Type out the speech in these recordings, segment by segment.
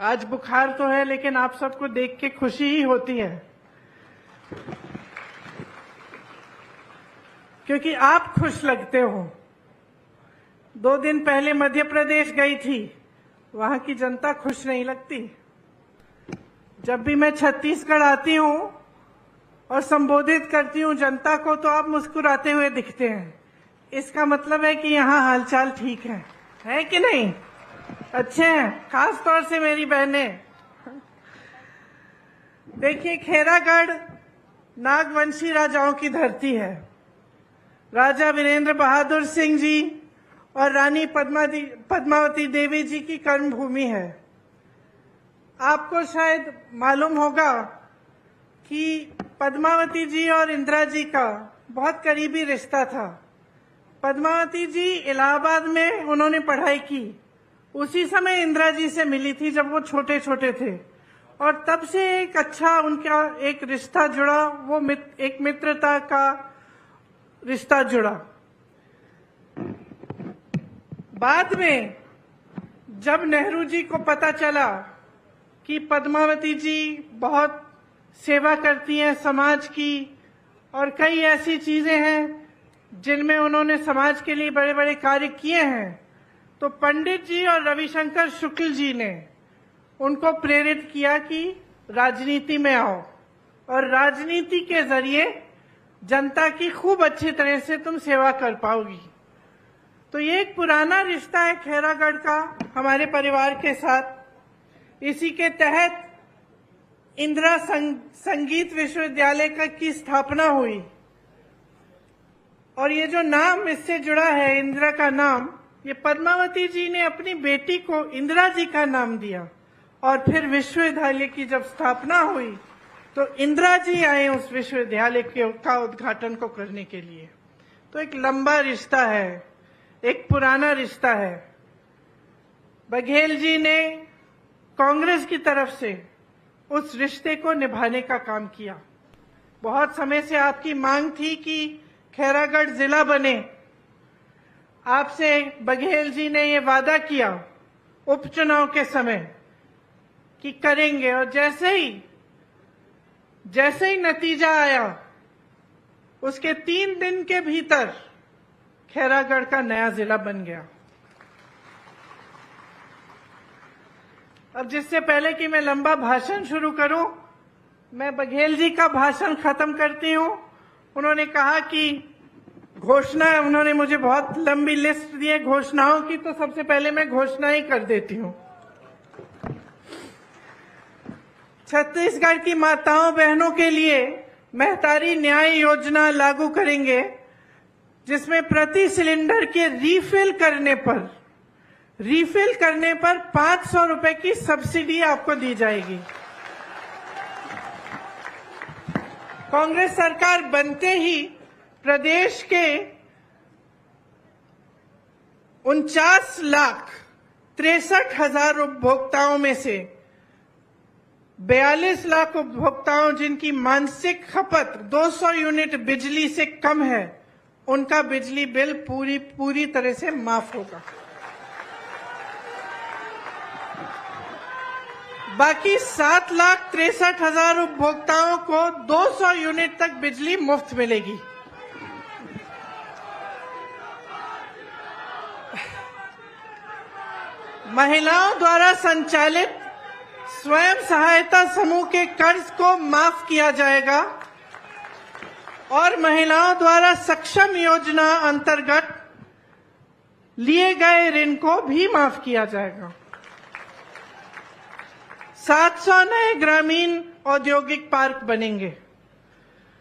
आज बुखार तो है, लेकिन आप सबको देख के खुशी ही होती है, क्योंकि आप खुश लगते हो। 2 दिन पहले मध्य प्रदेश गई थी, वहां की जनता खुश नहीं लगती। जब भी मैं छत्तीसगढ़ आती हूं और संबोधित करती हूं जनता को, तो आप मुस्कुराते हुए दिखते हैं। इसका मतलब है कि यहाँ हालचाल ठीक है कि नहीं? अच्छे हैं, खास तौर से मेरी बहनें। देखिए, खैरागढ़ नागवंशी राजाओं की धरती है। राजा वीरेंद्र बहादुर सिंह जी और रानी पद्मावती देवी जी की कर्मभूमि है। आपको शायद मालूम होगा कि पद्मावती जी और इंदिरा जी का बहुत करीबी रिश्ता था। पद्मावती जी इलाहाबाद में उन्होंने पढ़ाई की, उसी समय इंदिरा जी से मिली थी जब वो छोटे छोटे थे, और तब से एक अच्छा उनका एक रिश्ता जुड़ा, वो एक मित्रता का रिश्ता जुड़ा। बाद में जब नेहरू जी को पता चला कि पद्मावती जी बहुत सेवा करती हैं समाज की, और कई ऐसी चीजें हैं जिनमें उन्होंने समाज के लिए बड़े बड़े कार्य किए हैं, तो पंडित जी और रविशंकर शुक्ल जी ने उनको प्रेरित किया कि राजनीति में आओ, और राजनीति के जरिए जनता की खूब अच्छी तरह से तुम सेवा कर पाओगी। तो ये एक पुराना रिश्ता है खैरागढ़ का हमारे परिवार के साथ। इसी के तहत इंदिरा संगीत विश्वविद्यालय की स्थापना हुई, और ये जो नाम इससे जुड़ा है, इंदिरा का नाम, ये पद्मावती जी ने अपनी बेटी को इंदिरा जी का नाम दिया। और फिर विश्वविद्यालय की जब स्थापना हुई तो इंदिरा जी आए उस विश्वविद्यालय का उद्घाटन को करने के लिए। तो एक लंबा रिश्ता है, एक पुराना रिश्ता है। बघेल जी ने कांग्रेस की तरफ से उस रिश्ते को निभाने का काम किया। बहुत समय से आपकी मांग थी कि खैरागढ़ जिला बने। आपसे बघेल जी ने ये वादा किया उपचुनाव के समय कि करेंगे, और जैसे ही नतीजा आया, उसके 3 दिन के भीतर खैरागढ़ का नया जिला बन गया। अब जिससे पहले कि मैं लंबा भाषण शुरू करूं, मैं बघेल जी का भाषण खत्म करती हूं। उन्होंने कहा कि घोषणा, उन्होंने मुझे बहुत लंबी लिस्ट दी है घोषणाओं की, तो सबसे पहले मैं घोषणा ही कर देती हूं। छत्तीसगढ़ की माताओं बहनों के लिए महतारी न्याय योजना लागू करेंगे, जिसमें प्रति सिलेंडर के रीफिल करने पर 500 रुपए की सब्सिडी आपको दी जाएगी। कांग्रेस सरकार बनते ही प्रदेश के 49,63,000 उपभोक्ताओं में से 42 लाख उपभोक्ताओं जिनकी मासिक खपत 200 यूनिट बिजली से कम है, उनका बिजली बिल पूरी तरह से माफ होगा। बाकी 7,63,000 उपभोक्ताओं को 200 यूनिट तक बिजली मुफ्त मिलेगी। महिलाओं द्वारा संचालित स्वयं सहायता समूह के कर्ज को माफ किया जाएगा, और महिलाओं द्वारा सक्षम योजना अंतर्गत लिए गए ऋण को भी माफ किया जाएगा। 700 नए ग्रामीण औद्योगिक पार्क बनेंगे।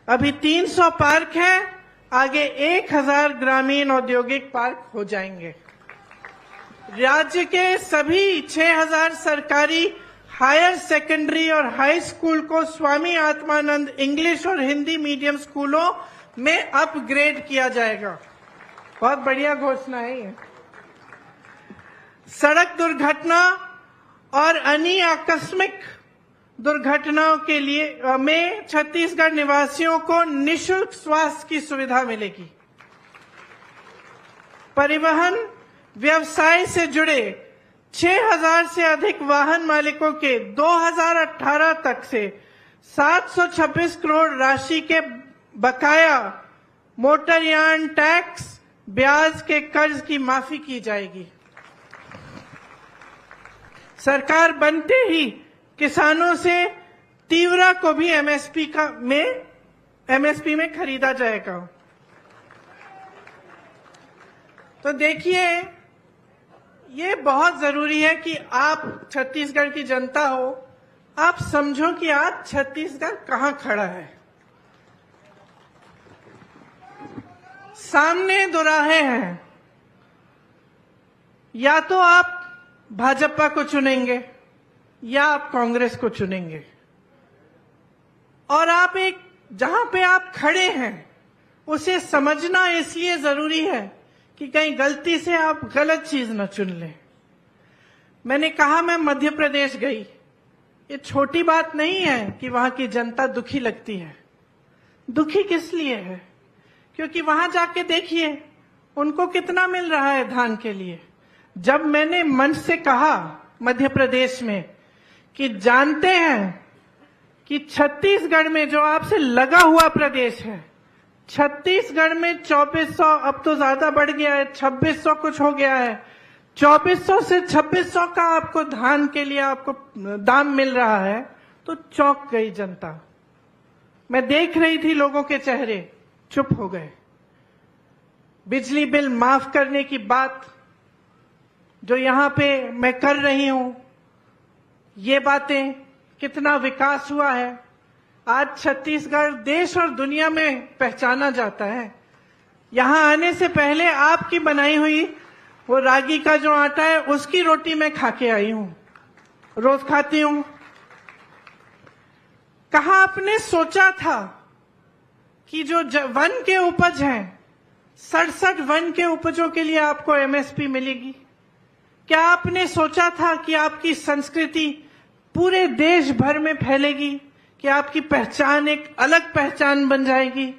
अभी 300 पार्क हैं, आगे 1000 ग्रामीण औद्योगिक पार्क हो जाएंगे। राज्य के सभी 6000 सरकारी हायर सेकेंडरी और हाई स्कूल को स्वामी आत्मानंद इंग्लिश और हिंदी मीडियम स्कूलों में अपग्रेड किया जाएगा। बहुत बढ़िया घोषणा है ये। सड़क दुर्घटना और अन्य आकस्मिक दुर्घटनाओं के लिए में छत्तीसगढ़ निवासियों को निःशुल्क स्वास्थ्य की सुविधा मिलेगी। परिवहन व्यवसाय से जुड़े 6,000 से अधिक वाहन मालिकों के 2018 तक से 726 करोड़ राशि के बकाया मोटरयान टैक्स ब्याज के कर्ज की माफी की जाएगी। सरकार बनते ही किसानों से तीवरा को भी एमएसपी में खरीदा जाएगा। तो देखिए, ये बहुत जरूरी है कि आप छत्तीसगढ़ की जनता हो, आप समझो कि आज छत्तीसगढ़ कहां खड़ा है। सामने दो राहें हैं, या तो आप भाजपा को चुनेंगे या आप कांग्रेस को चुनेंगे। और आप जहां पे आप खड़े हैं उसे समझना इसलिए जरूरी है कि कहीं गलती से आप गलत चीज न चुन लें। मैंने कहा मैं मध्य प्रदेश गई, ये छोटी बात नहीं है कि वहां की जनता दुखी लगती है। दुखी किस लिए है? क्योंकि वहां जाके देखिए उनको कितना मिल रहा है धान के लिए। जब मैंने मंच से कहा मध्य प्रदेश में कि जानते हैं कि छत्तीसगढ़ में जो आपसे लगा हुआ प्रदेश है, छत्तीसगढ़ में 2400, अब तो ज्यादा बढ़ गया है, 2600 कुछ हो गया है, 2400 से 2600 का आपको धान के लिए आपको दाम मिल रहा है, तो चौंक गई जनता। मैं देख रही थी लोगों के चेहरे चुप हो गए। बिजली बिल माफ करने की बात जो यहां पे मैं कर रही हूं, ये बातें, कितना विकास हुआ है। आज छत्तीसगढ़ देश और दुनिया में पहचाना जाता है। यहां आने से पहले आपकी बनाई हुई वो रागी का जो आटा है उसकी रोटी मैं खा के आई हूं, रोज खाती हूं। कहां आपने सोचा था कि जो वन के उपज हैं, 67 वन के उपजों के लिए आपको एमएसपी मिलेगी? क्या आपने सोचा था कि आपकी संस्कृति पूरे देश भर में फैलेगी, कि आपकी पहचान एक अलग पहचान बन जाएगी?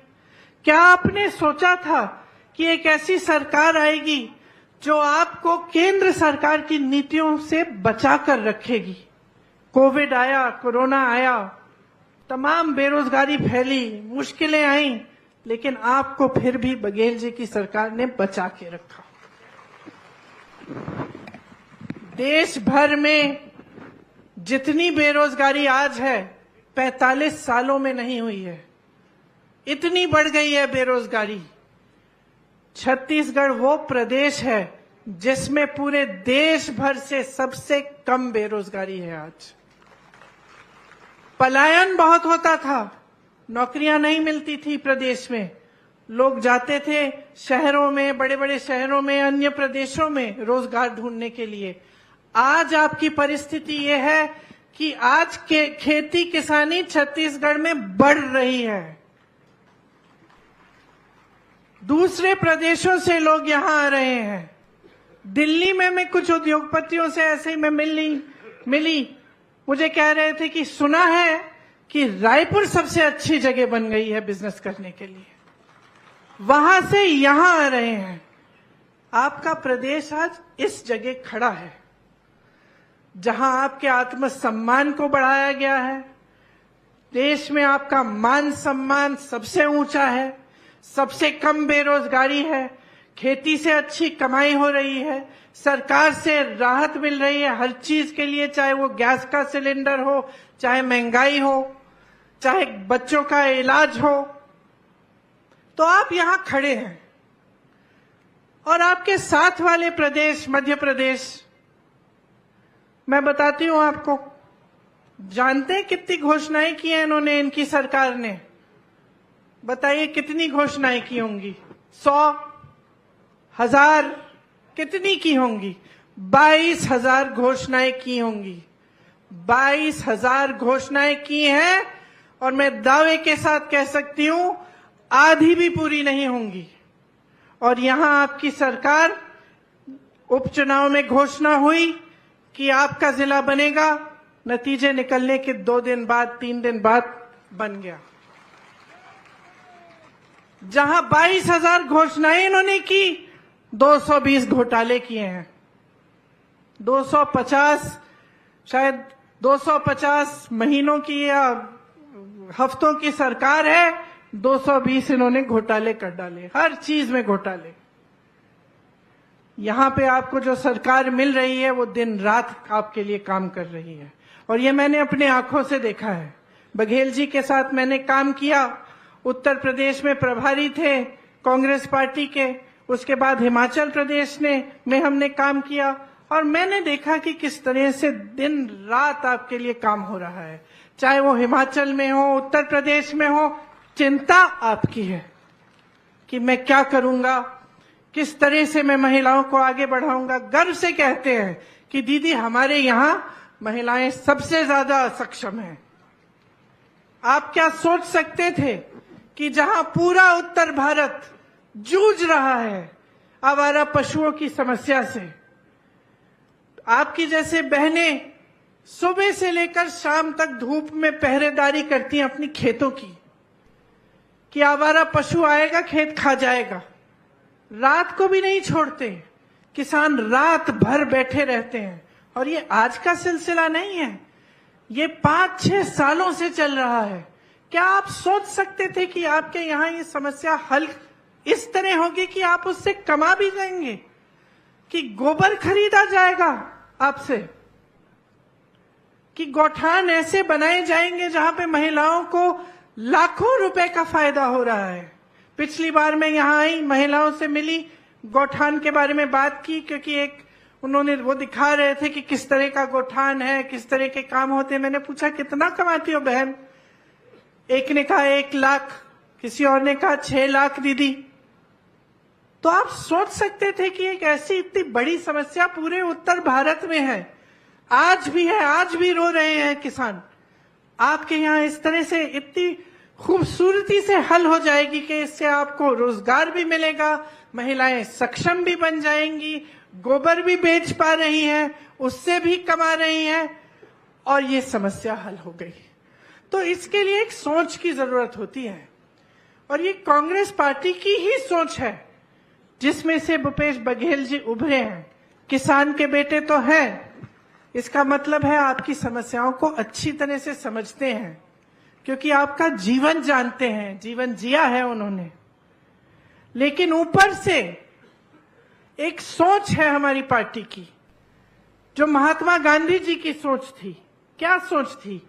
क्या आपने सोचा था कि एक ऐसी सरकार आएगी जो आपको केंद्र सरकार की नीतियों से बचा कर रखेगी? कोविड आया, कोरोना आया, तमाम बेरोजगारी फैली, मुश्किलें आई, लेकिन आपको फिर भी बघेल जी की सरकार ने बचा के रखा। देश भर में जितनी बेरोजगारी आज है 45 सालों में नहीं हुई है, इतनी बढ़ गई है बेरोजगारी। छत्तीसगढ़ वो प्रदेश है जिसमें पूरे देश भर से सबसे कम बेरोजगारी है। आज पलायन बहुत होता था, नौकरियां नहीं मिलती थी प्रदेश में, लोग जाते थे शहरों में, बड़े बड़े शहरों में, अन्य प्रदेशों में रोजगार ढूंढने के लिए। आज आपकी परिस्थिति यह है कि आज के खेती किसानी छत्तीसगढ़ में बढ़ रही है। दूसरे प्रदेशों से लोग यहां आ रहे हैं। दिल्ली में मैं कुछ उद्योगपतियों से ऐसे ही मैं मिली, मुझे कह रहे थे कि सुना है कि रायपुर सबसे अच्छी जगह बन गई है बिजनेस करने के लिए, वहां से यहां आ रहे हैं। आपका प्रदेश आज इस जगह खड़ा है जहां आपके आत्मसम्मान को बढ़ाया गया है। देश में आपका मान सम्मान सबसे ऊंचा है, सबसे कम बेरोजगारी है, खेती से अच्छी कमाई हो रही है, सरकार से राहत मिल रही है हर चीज के लिए, चाहे वो गैस का सिलेंडर हो, चाहे महंगाई हो, चाहे बच्चों का इलाज हो। तो आप यहां खड़े हैं। और आपके साथ वाले प्रदेश मध्य प्रदेश, मैं बताती हूं आपको, जानते हैं कितनी घोषणाएं की हैं इन्होंने, इनकी सरकार ने? बताइए कितनी घोषणाएं की होंगी? 100, 1000, कितनी की होंगी? 22,000 घोषणाएं की होंगी। 22,000 घोषणाएं की हैं, और मैं दावे के साथ कह सकती हूं आधी भी पूरी नहीं होंगी। और यहां आपकी सरकार, उपचुनाव में घोषणा हुई कि आपका जिला बनेगा, नतीजे निकलने के 2 दिन बाद, 3 दिन बाद बन गया। जहां 22,000 घोषणाएं इन्होंने की, 220 घोटाले किए हैं। 250 शायद 250 महीनों की या हफ्तों की सरकार है, 220 इन्होंने घोटाले कर डाले, हर चीज में घोटाले। यहां पे आपको जो सरकार मिल रही है वो दिन रात आपके लिए काम कर रही है, और ये मैंने अपने आंखों से देखा है। बघेल जी के साथ मैंने काम किया, उत्तर प्रदेश में प्रभारी थे कांग्रेस पार्टी के, उसके बाद हिमाचल प्रदेश में हमने काम किया, और मैंने देखा कि किस तरह से दिन रात आपके लिए काम हो रहा है। चाहे वो हिमाचल में हो, उत्तर प्रदेश में हो, चिंता आपकी है कि मैं क्या करूंगा, किस तरह से मैं महिलाओं को आगे बढ़ाऊंगा। गर्व से कहते हैं कि दीदी हमारे यहां महिलाएं सबसे ज्यादा सक्षम हैं। आप क्या सोच सकते थे कि जहां पूरा उत्तर भारत जूझ रहा है आवारा पशुओं की समस्या से, आपकी जैसे बहनें सुबह से लेकर शाम तक धूप में पहरेदारी करती हैं अपनी खेतों की, कि आवारा पशु आएगा खेत खा जाएगा, रात को भी नहीं छोड़ते, किसान रात भर बैठे रहते हैं। और ये आज का सिलसिला नहीं है, ये 5-6 सालों से चल रहा है। क्या आप सोच सकते थे कि आपके यहाँ ये समस्या हल इस तरह होगी कि आप उससे कमा भी जाएंगे, कि गोबर खरीदा जाएगा आपसे, कि गौठान ऐसे बनाए जाएंगे जहां पे महिलाओं को लाखों रुपए का फायदा हो रहा है। पिछली बार मैं यहां आई, महिलाओं से मिली, गौठान के बारे में बात की, क्योंकि एक उन्होंने वो दिखा रहे थे कि किस तरह का गौठान है, किस तरह के काम होते हैं। मैंने पूछा कितना कमाती हो बहन? एक ने कहा 1 लाख, किसी और ने कहा 6 लाख दीदी। तो आप सोच सकते थे कि एक ऐसी इतनी बड़ी समस्या पूरे उत्तर भारत में है, आज भी है, आज भी रो रहे हैं किसान। आपके यहाँ इस तरह से इतनी खूबसूरती से हल हो जाएगी कि इससे आपको रोजगार भी मिलेगा, महिलाएं सक्षम भी बन जाएंगी, गोबर भी बेच पा रही हैं, उससे भी कमा रही हैं, और ये समस्या हल हो गई। तो इसके लिए एक सोच की जरूरत होती है, और ये कांग्रेस पार्टी की ही सोच है जिसमें से भूपेश बघेल जी उभरे हैं। किसान के बेटे तो हैं, इसका मतलब है आपकी समस्याओं को अच्छी तरह से समझते हैं, क्योंकि आपका जीवन जानते हैं, जीवन जिया है उन्होंने। लेकिन ऊपर से एक सोच है हमारी पार्टी की, जो महात्मा गांधी जी की सोच थी। क्या सोच थी?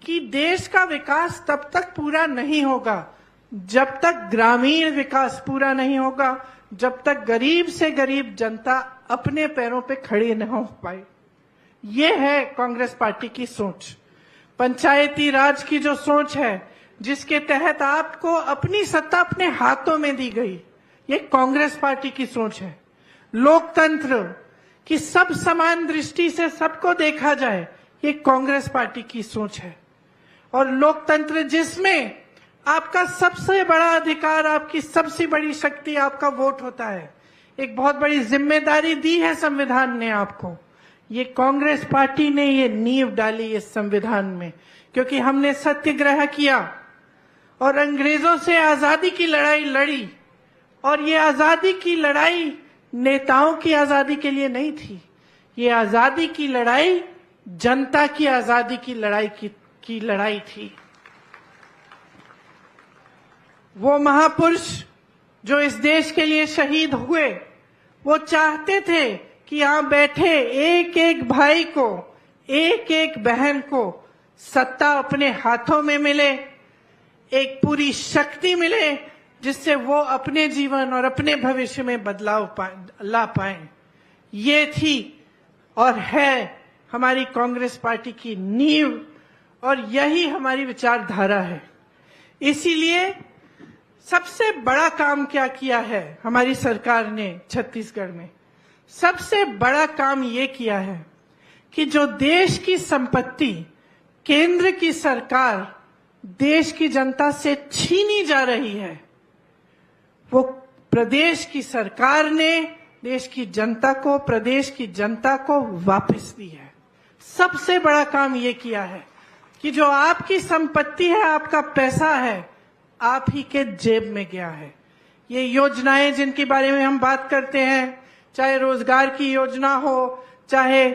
कि देश का विकास तब तक पूरा नहीं होगा जब तक ग्रामीण विकास पूरा नहीं होगा, जब तक गरीब से गरीब जनता अपने पैरों पे खड़ी न हो पाए। ये है कांग्रेस पार्टी की सोच। पंचायती राज की जो सोच है, जिसके तहत आपको अपनी सत्ता अपने हाथों में दी गई, ये कांग्रेस पार्टी की सोच है। लोकतंत्र की सब समान दृष्टि से सबको देखा जाए, ये कांग्रेस पार्टी की सोच है। और लोकतंत्र जिसमें आपका सबसे बड़ा अधिकार, आपकी सबसे बड़ी शक्ति आपका वोट होता है। एक बहुत बड़ी जिम्मेदारी दी है संविधान ने आपको। ये कांग्रेस पार्टी ने ये नींव डाली इस संविधान में, क्योंकि हमने सत्याग्रह किया और अंग्रेजों से आजादी की लड़ाई लड़ी, और ये आजादी की लड़ाई नेताओं की आजादी के लिए नहीं थी, ये आजादी की लड़ाई जनता की आजादी की लड़ाई थी। वो महापुरुष जो इस देश के लिए शहीद हुए, वो चाहते थे कि यहां बैठे एक एक भाई को, एक एक बहन को सत्ता अपने हाथों में मिले, एक पूरी शक्ति मिले, जिससे वो अपने जीवन और अपने भविष्य में बदलाव ला पाए। ये थी और है हमारी कांग्रेस पार्टी की नींव, और यही हमारी विचारधारा है। इसीलिए सबसे बड़ा काम क्या किया है हमारी सरकार ने छत्तीसगढ़ में? सबसे बड़ा काम ये किया है कि जो देश की संपत्ति केंद्र की सरकार देश की जनता से छीनी जा रही है, वो प्रदेश की सरकार ने देश की जनता को, प्रदेश की जनता को वापस दी है। सबसे बड़ा काम ये किया है कि जो आपकी संपत्ति है, आपका पैसा है, आप ही के जेब में गया है। ये योजनाएं जिनके बारे में हम बात करते हैं, चाहे रोजगार की योजना हो, चाहे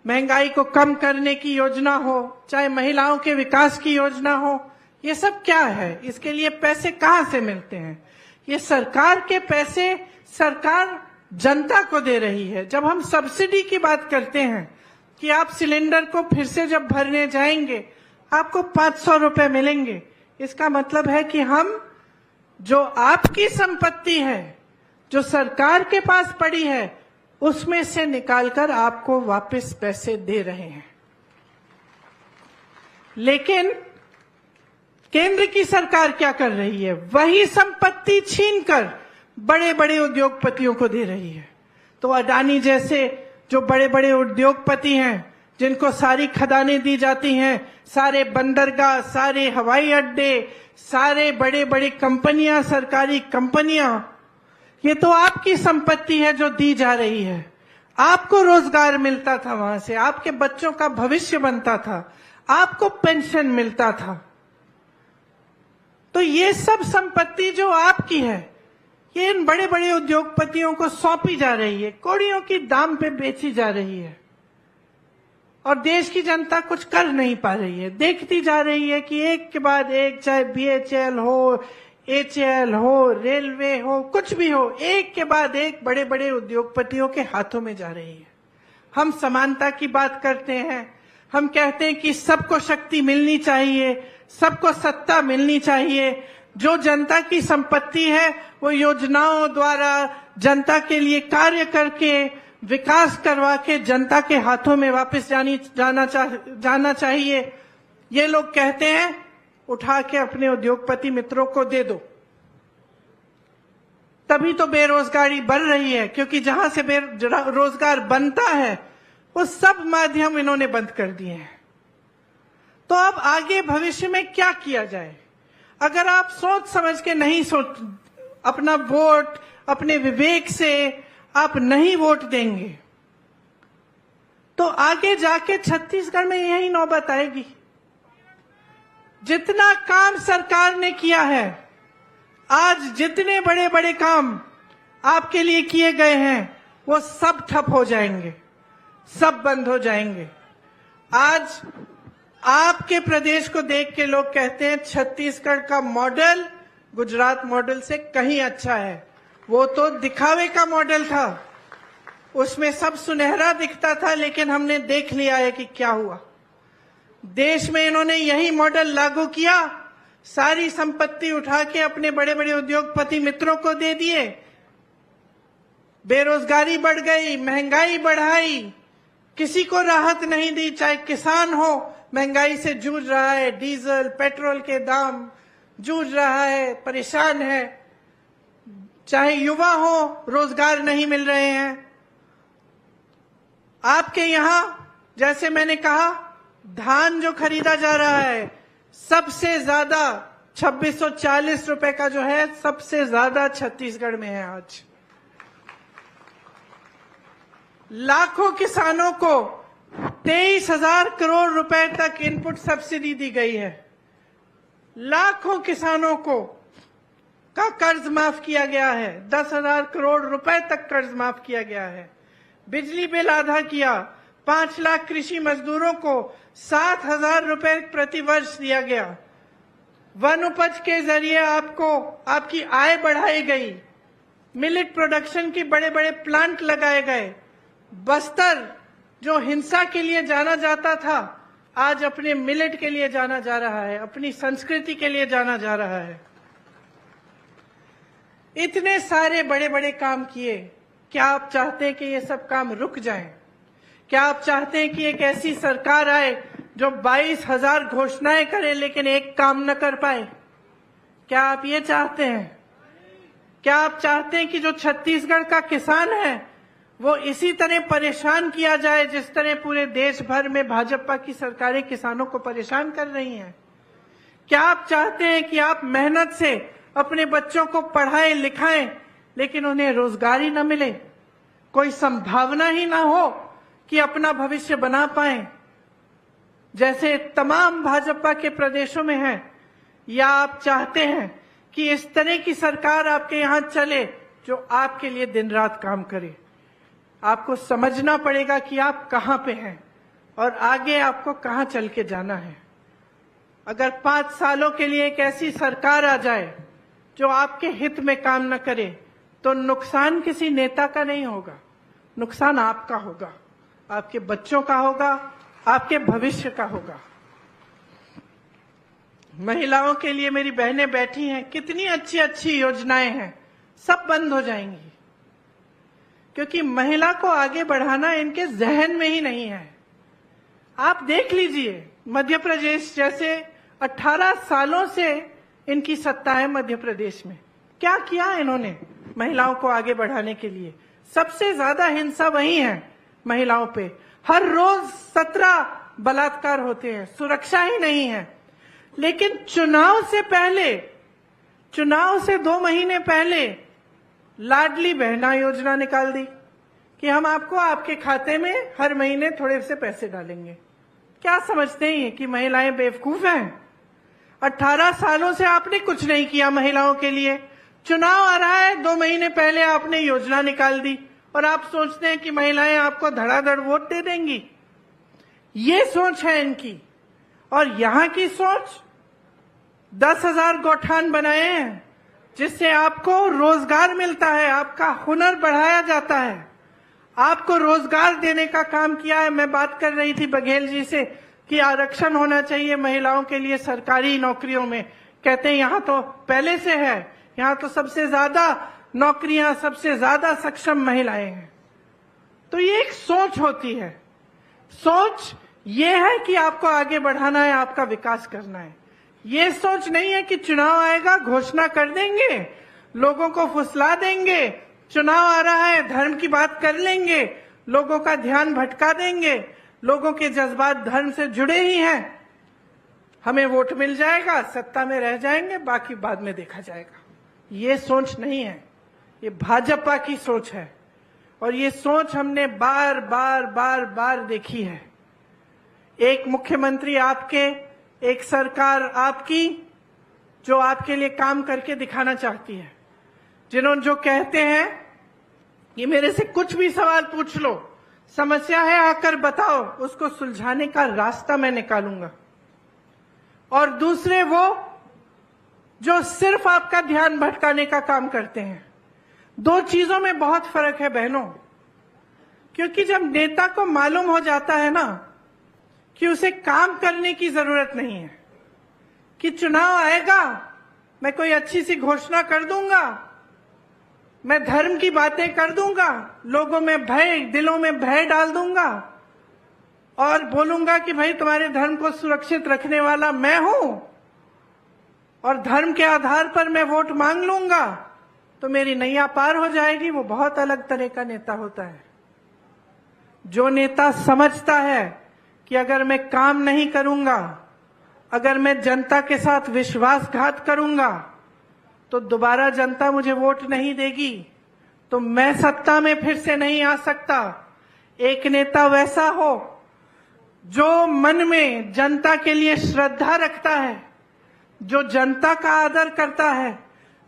महंगाई को कम करने की योजना हो, चाहे महिलाओं के विकास की योजना हो, ये सब क्या है? इसके लिए पैसे कहाँ से मिलते हैं? ये सरकार के पैसे सरकार जनता को दे रही है। जब हम सब्सिडी की बात करते हैं कि आप सिलेंडर को फिर से जब भरने जाएंगे आपको 500 रुपए मिलेंगे, इसका मतलब है कि हम जो आपकी संपत्ति है, जो सरकार के पास पड़ी है, उसमें से निकालकर आपको वापस पैसे दे रहे हैं। लेकिन केंद्र की सरकार क्या कर रही है? वही संपत्ति छीनकर बड़े बड़े उद्योगपतियों को दे रही है। तो अडानी जैसे जो बड़े बड़े उद्योगपति हैं, जिनको सारी खदानें दी जाती हैं, सारे बंदरगाह, सारे हवाई अड्डे, सारे बड़े बड़े कंपनियां, सरकारी कंपनियां, ये तो आपकी संपत्ति है जो दी जा रही है। आपको रोजगार मिलता था, वहां से आपके बच्चों का भविष्य बनता था, आपको पेंशन मिलता था। तो ये सब संपत्ति जो आपकी है, ये इन बड़े बड़े उद्योगपतियों को सौंपी जा रही है, कौड़ियों की दाम पे बेची जा रही है, और देश की जनता कुछ कर नहीं पा रही है। देखती जा रही है कि एक के बाद एक, चाहे BHEL हो, HAL हो, रेलवे हो, कुछ भी हो, एक के बाद एक बड़े बड़े उद्योगपतियों के हाथों में जा रही है। हम समानता की बात करते हैं, हम कहते हैं कि सबको शक्ति मिलनी चाहिए, सबको सत्ता मिलनी चाहिए। जो जनता की संपत्ति है वो योजनाओं द्वारा जनता के लिए कार्य करके, विकास करवा के जनता के हाथों में वापस जाना चाहिए। ये लोग कहते हैं उठा के अपने उद्योगपति मित्रों को दे दो। तभी तो बेरोजगारी बढ़ रही है, क्योंकि जहां से रोजगार बनता है वो सब माध्यम इन्होंने बंद कर दिए हैं। तो अब आगे भविष्य में क्या किया जाए? अगर आप सोच समझ के नहीं अपना वोट अपने विवेक से आप नहीं वोट देंगे, तो आगे जाके छत्तीसगढ़ में यही नौबत आएगी। जितना काम सरकार ने किया है, आज जितने बड़े बड़े काम आपके लिए किए गए हैं, वो सब ठप हो जाएंगे, सब बंद हो जाएंगे। आज आपके प्रदेश को देख के लोग कहते हैं छत्तीसगढ़ का मॉडल गुजरात मॉडल से कहीं अच्छा है। वो तो दिखावे का मॉडल था, उसमें सब सुनहरा दिखता था, लेकिन हमने देख लिया है कि क्या हुआ। देश में इन्होंने यही मॉडल लागू किया, सारी संपत्ति उठा के अपने बड़े बड़े उद्योगपति मित्रों को दे दिए, बेरोजगारी बढ़ गई, महंगाई बढ़ाई, किसी को राहत नहीं दी। चाहे किसान हो, महंगाई से जूझ रहा है, डीजल पेट्रोल के दाम जूझ रहा है, परेशान है। चाहे युवा हो, रोजगार नहीं मिल रहे हैं। आपके यहां जैसे मैंने कहा, धान जो खरीदा जा रहा है सबसे ज्यादा 2640 रुपए का जो है, सबसे ज्यादा छत्तीसगढ़ में है। आज लाखों किसानों को 23,000 करोड़ रुपए तक इनपुट सब्सिडी दी गई है। लाखों किसानों को का कर्ज माफ किया गया है, 10,000 करोड़ रुपए तक कर्ज माफ किया गया है। बिजली बिल आधा किया, 5 लाख कृषि मजदूरों को 7,000 रुपए प्रति वर्ष दिया गया। वन उपज के जरिए आपको आपकी आय बढ़ाई गई, मिलेट प्रोडक्शन की बड़े बड़े प्लांट लगाए गए। बस्तर जो हिंसा के लिए जाना जाता था, आज अपने मिलेट के लिए जाना जा रहा है, अपनी संस्कृति के लिए जाना जा रहा है। इतने सारे बड़े बड़े काम किए। क्या आप चाहते हैं कि ये सब काम रुक जाएं? क्या आप चाहते हैं कि एक ऐसी सरकार आए जो 22,000 घोषणाएं करे लेकिन एक काम न कर पाए? क्या आप ये चाहते हैं? क्या आप चाहते हैं कि जो छत्तीसगढ़ का किसान है वो इसी तरह परेशान किया जाए जिस तरह पूरे देश भर में भाजपा की सरकारें किसानों को परेशान कर रही हैं? क्या आप चाहते हैं कि आप मेहनत से अपने बच्चों को पढ़ाएं लिखाएं लेकिन उन्हें रोजगार ही न मिले, कोई संभावना ही ना हो कि अपना भविष्य बना पाएं, जैसे तमाम भाजपा के प्रदेशों में है? या आप चाहते हैं कि इस तरह की सरकार आपके यहां चले जो आपके लिए दिन रात काम करे? आपको समझना पड़ेगा कि आप कहां पे हैं और आगे आपको कहां चल के जाना है। अगर 5 सालों के लिए एक ऐसी सरकार आ जाए जो आपके हित में काम न करे, तो नुकसान किसी नेता का नहीं होगा, नुकसान आपका होगा, आपके बच्चों का होगा, आपके भविष्य का होगा। महिलाओं के लिए मेरी बहनें बैठी हैं, कितनी अच्छी अच्छी योजनाएं हैं, सब बंद हो जाएंगी क्योंकि महिला को आगे बढ़ाना इनके जहन में ही नहीं है। आप देख लीजिए, मध्य प्रदेश जैसे 18 सालों से इनकी सत्ता है मध्य प्रदेश में, क्या किया इन्होंने महिलाओं को आगे बढ़ाने के लिए? सबसे ज्यादा हिंसा वही है महिलाओं पे, हर रोज 17 बलात्कार होते हैं, सुरक्षा ही नहीं है। लेकिन चुनाव से पहले, चुनाव से 2 महीने पहले लाडली बहना योजना निकाल दी कि हम आपको आपके खाते में हर महीने थोड़े से पैसे डालेंगे। क्या समझते हैं कि महिलाएं बेवकूफ हैं? 18 सालों से आपने कुछ नहीं किया महिलाओं के लिए, चुनाव आ रहा है, 2 महीने पहले आपने योजना निकाल दी और आप सोचते हैं कि महिलाएं आपको धड़ाधड़ वोट दे देंगी। ये सोच है इनकी। और यहां की सोच, 10,000 गौठान बनाए हैं जिससे आपको रोजगार मिलता है, आपका हुनर बढ़ाया जाता है, आपको रोजगार देने का काम किया है। मैं बात कर रही थी बघेल जी से कि आरक्षण होना चाहिए महिलाओं के लिए सरकारी नौकरियों में, कहते हैं यहां तो पहले से है, यहां तो सबसे ज्यादा नौकरियां, सबसे ज्यादा सक्षम महिलाएं हैं। तो ये एक सोच होती है, सोच ये है कि आपको आगे बढ़ाना है, आपका विकास करना है। ये सोच नहीं है कि चुनाव आएगा घोषणा कर देंगे, लोगों को फुसला देंगे, चुनाव आ रहा है धर्म की बात कर लेंगे, लोगों का ध्यान भटका देंगे, लोगों के जज्बात धर्म से जुड़े ही हैं, हमें वोट मिल जाएगा, सत्ता में रह जाएंगे, बाकी बाद में देखा जाएगा। ये सोच नहीं है, ये भाजपा की सोच है और ये सोच हमने बार बार बार बार देखी है। एक मुख्यमंत्री आपके, एक सरकार आपकी जो आपके लिए काम करके दिखाना चाहती है, जिन्होंने जो कहते हैं कि मेरे से कुछ भी सवाल पूछ लो, समस्या है आकर बताओ, उसको सुलझाने का रास्ता मैं निकालूंगा। और दूसरे वो जो सिर्फ आपका ध्यान भटकाने का काम करते हैं। 2 चीजों में बहुत फर्क है बहनों, क्योंकि जब नेता को मालूम हो जाता है ना कि उसे काम करने की जरूरत नहीं है, कि चुनाव आएगा मैं कोई अच्छी सी घोषणा कर दूंगा, मैं धर्म की बातें कर दूंगा, लोगों में भय, दिलों में भय डाल दूंगा और बोलूंगा कि भाई तुम्हारे धर्म को सुरक्षित रखने वाला मैं हूं और धर्म के आधार पर मैं वोट मांग लूंगा तो मेरी नैया पार हो जाएगी। वो बहुत अलग तरह का नेता होता है। जो नेता समझता है कि अगर मैं काम नहीं करूंगा, अगर मैं जनता के साथ विश्वासघात करूंगा तो दोबारा जनता मुझे वोट नहीं देगी, तो मैं सत्ता में फिर से नहीं आ सकता। एक नेता वैसा हो जो मन में जनता के लिए श्रद्धा रखता है, जो जनता का आदर करता है,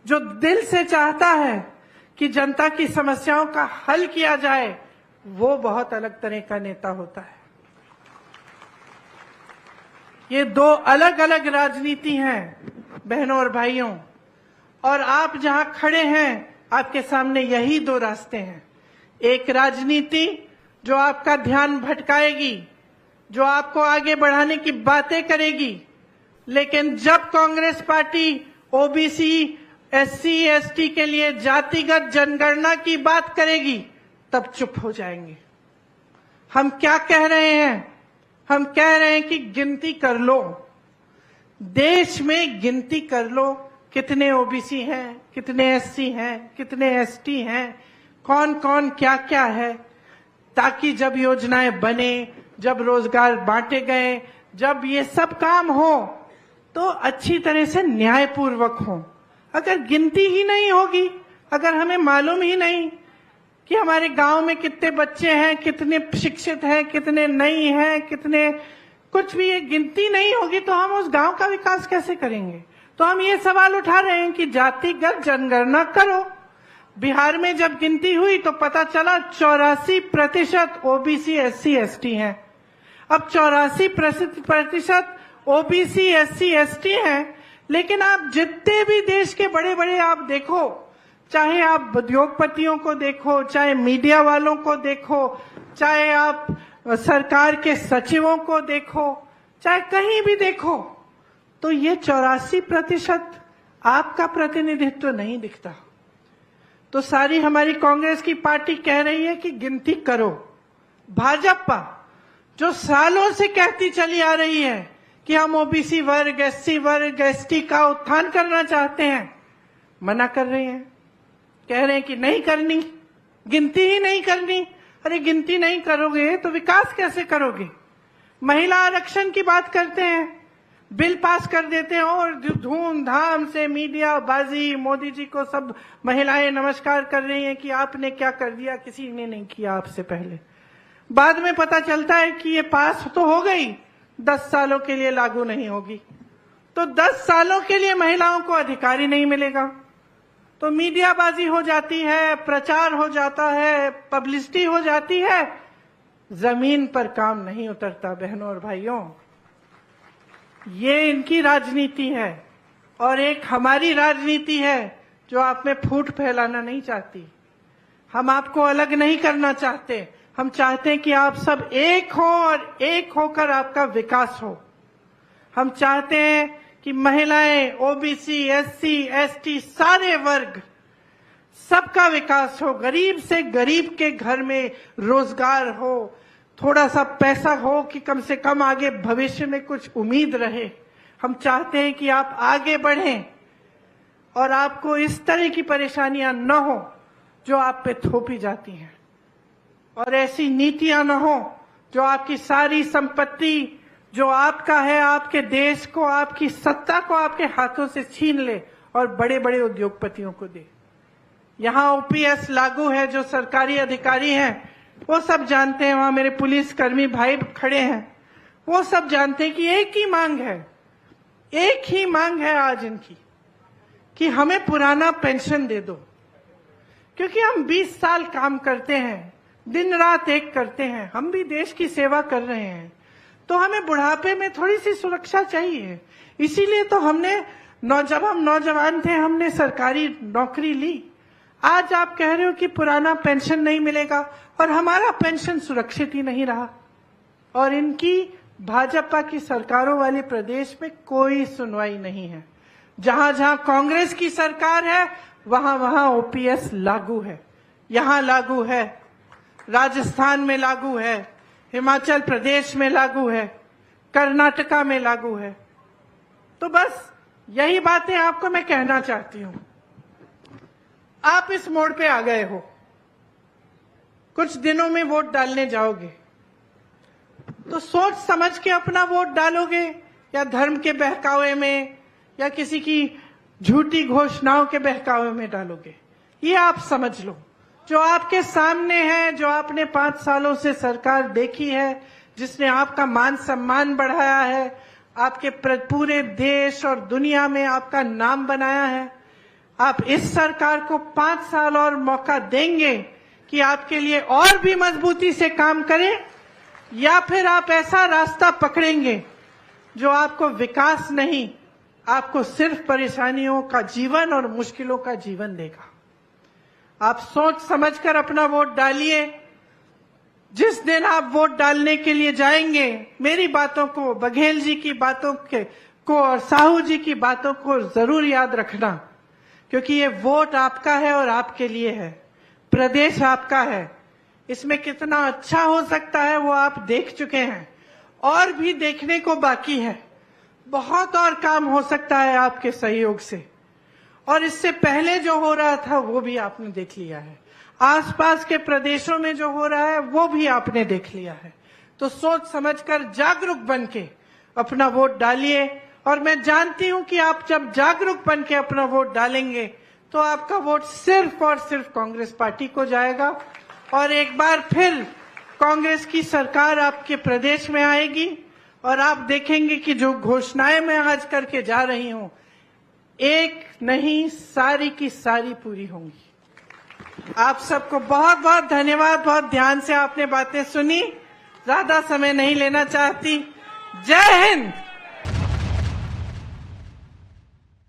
जो दिल से चाहता है कि जनता की समस्याओं का हल किया जाए, वो बहुत अलग तरह का नेता होता है। ये 2 अलग अलग राजनीति हैं बहनों और भाइयों, और आप जहां खड़े हैं आपके सामने यही 2 रास्ते हैं। एक राजनीति जो आपका ध्यान भटकाएगी, जो आपको आगे बढ़ाने की बातें करेगी, लेकिन जब Congress party OBC, SC, ST के लिए जातिगत जनगणना की बात करेगी तब चुप हो जाएंगे। हम क्या कह रहे हैं? हम कह रहे हैं कि गिनती कर लो, देश में गिनती कर लो, कितने ओबीसी हैं, कितने एससी हैं, कितने एसटी हैं, कौन कौन क्या क्या है, ताकि जब योजनाएं बने, जब रोजगार बांटे गए, जब ये सब काम हो तो अच्छी तरह से न्यायपूर्वक हो। अगर गिनती ही नहीं होगी, अगर हमें मालूम ही नहीं कि हमारे गांव में कितने बच्चे हैं, कितने शिक्षित हैं, कितने नहीं हैं, कितने कुछ भी, ये गिनती नहीं होगी तो हम उस गांव का विकास कैसे करेंगे? तो हम ये सवाल उठा रहे हैं कि जातिगत जनगणना करो, बिहार में जब गिनती हुई तो पता चला 84% ओबीसी SC ST हैं। अब 84% ओबीसी SC ST हैं, लेकिन आप जितने भी देश के बड़े बड़े आप देखो, चाहे आप उद्योगपतियों को देखो, चाहे मीडिया वालों को देखो, चाहे आप सरकार के सचिवों को देखो, चाहे कहीं भी देखो, तो ये 84% आपका प्रतिनिधित्व नहीं दिखता। तो सारी हमारी कांग्रेस की पार्टी कह रही है कि गिनती करो। भाजपा जो सालों से कहती चली आ रही है कि हम ओबीसी वर्ग, SC वर्ग, ST का उत्थान करना चाहते हैं, मना कर रहे हैं, कह रहे हैं कि नहीं करनी, गिनती ही नहीं करनी। अरे गिनती नहीं करोगे तो विकास कैसे करोगे? महिला आरक्षण की बात करते हैं, बिल पास कर देते हैं और धूमधाम से मीडिया बाजी, मोदी जी को सब महिलाएं नमस्कार कर रही हैं कि आपने क्या कर दिया, किसी ने नहीं किया आपसे पहले। बाद में पता चलता है कि ये पास तो हो गई, 10 सालों के लिए लागू नहीं होगी। तो 10 सालों के लिए महिलाओं को अधिकार ही नहीं मिलेगा। तो मीडियाबाजी हो जाती है, प्रचार हो जाता है, पब्लिसिटी हो जाती है, जमीन पर काम नहीं उतरता। बहनों और भाइयों, ये इनकी राजनीति है और एक हमारी राजनीति है जो आप में फूट फैलाना नहीं चाहती। हम आपको अलग नहीं करना चाहते, हम चाहते हैं कि आप सब एक हो और एक होकर आपका विकास हो। हम चाहते हैं कि महिलाएं, ओबीसी, SC ST सारे वर्ग, सबका विकास हो, गरीब से गरीब के घर में रोजगार हो, थोड़ा सा पैसा हो कि कम से कम आगे भविष्य में कुछ उम्मीद रहे। हम चाहते हैं कि आप आगे बढ़ें और आपको इस तरह की परेशानियां न हो जो आप पे थोपी जाती हैं, और ऐसी नीतियां न हो जो आपकी सारी संपत्ति जो आपका है, आपके देश को, आपकी सत्ता को आपके हाथों से छीन ले और बड़े बड़े उद्योगपतियों को दे। यहाँ OPS लागू है, जो सरकारी अधिकारी हैं वो सब जानते हैं, वहां मेरे पुलिसकर्मी भाई खड़े हैं, वो सब जानते हैं कि एक ही मांग है, एक ही मांग है आज इनकी कि हमें पुराना पेंशन दे दो। क्योंकि हम 20 साल काम करते हैं, दिन रात एक करते हैं, हम भी देश की सेवा कर रहे हैं, तो हमें बुढ़ापे में थोड़ी सी सुरक्षा चाहिए। इसीलिए तो हमने जब हम नौजवान थे हमने सरकारी नौकरी ली। आज आप कह रहे हो कि पुराना पेंशन नहीं मिलेगा और हमारा पेंशन सुरक्षित ही नहीं रहा। और इनकी भाजपा की सरकारों वाले प्रदेश में कोई सुनवाई नहीं है। जहां जहां कांग्रेस की सरकार है वहां वहां OPS लागू है। यहां लागू है, राजस्थान में लागू है, हिमाचल प्रदेश में लागू है, कर्नाटका में लागू है। तो बस यही बातें आपको मैं कहना चाहती हूं। आप इस मोड़ पे आ गए हो, कुछ दिनों में वोट डालने जाओगे, तो सोच समझ के अपना वोट डालोगे या धर्म के बहकावे में या किसी की झूठी घोषणाओं के बहकावे में डालोगे, ये आप समझ लो। जो आपके सामने है, जो आपने 5 सालों से सरकार देखी है, जिसने आपका मान सम्मान बढ़ाया है, आपके पूरे देश और दुनिया में आपका नाम बनाया है, आप इस सरकार को 5 साल और मौका देंगे कि आपके लिए और भी मजबूती से काम करें, या फिर आप ऐसा रास्ता पकड़ेंगे जो आपको विकास नहीं, आपको सिर्फ परेशानियों का जीवन और मुश्किलों का जीवन देगा। आप सोच समझकर अपना वोट डालिए। जिस दिन आप वोट डालने के लिए जाएंगे, मेरी बातों को, बघेल जी की बातों को और साहू जी की बातों को जरूर याद रखना, क्योंकि ये वोट आपका है और आपके लिए है, प्रदेश आपका है। इसमें कितना अच्छा हो सकता है वो आप देख चुके हैं, और भी देखने को बाकी है। बहुत और काम हो सकता है आपके सहयोग से, और इससे पहले जो हो रहा था वो भी आपने देख लिया है, आसपास के प्रदेशों में जो हो रहा है वो भी आपने देख लिया है। तो सोच समझकर जागरूक बन के अपना वोट डालिए, और मैं जानती हूं कि आप जब जागरूक बन के अपना वोट डालेंगे तो आपका वोट सिर्फ और सिर्फ कांग्रेस पार्टी को जाएगा, और एक बार फिर कांग्रेस की सरकार आपके प्रदेश में आएगी, और आप देखेंगे कि जो घोषणाएं मैं आज करके जा रही हूं, एक नहीं सारी की सारी पूरी होंगी। आप सबको बहुत बहुत धन्यवाद। बहुत ध्यान से आपने बातें सुनी। ज्यादा समय नहीं लेना चाहती। जय हिंद।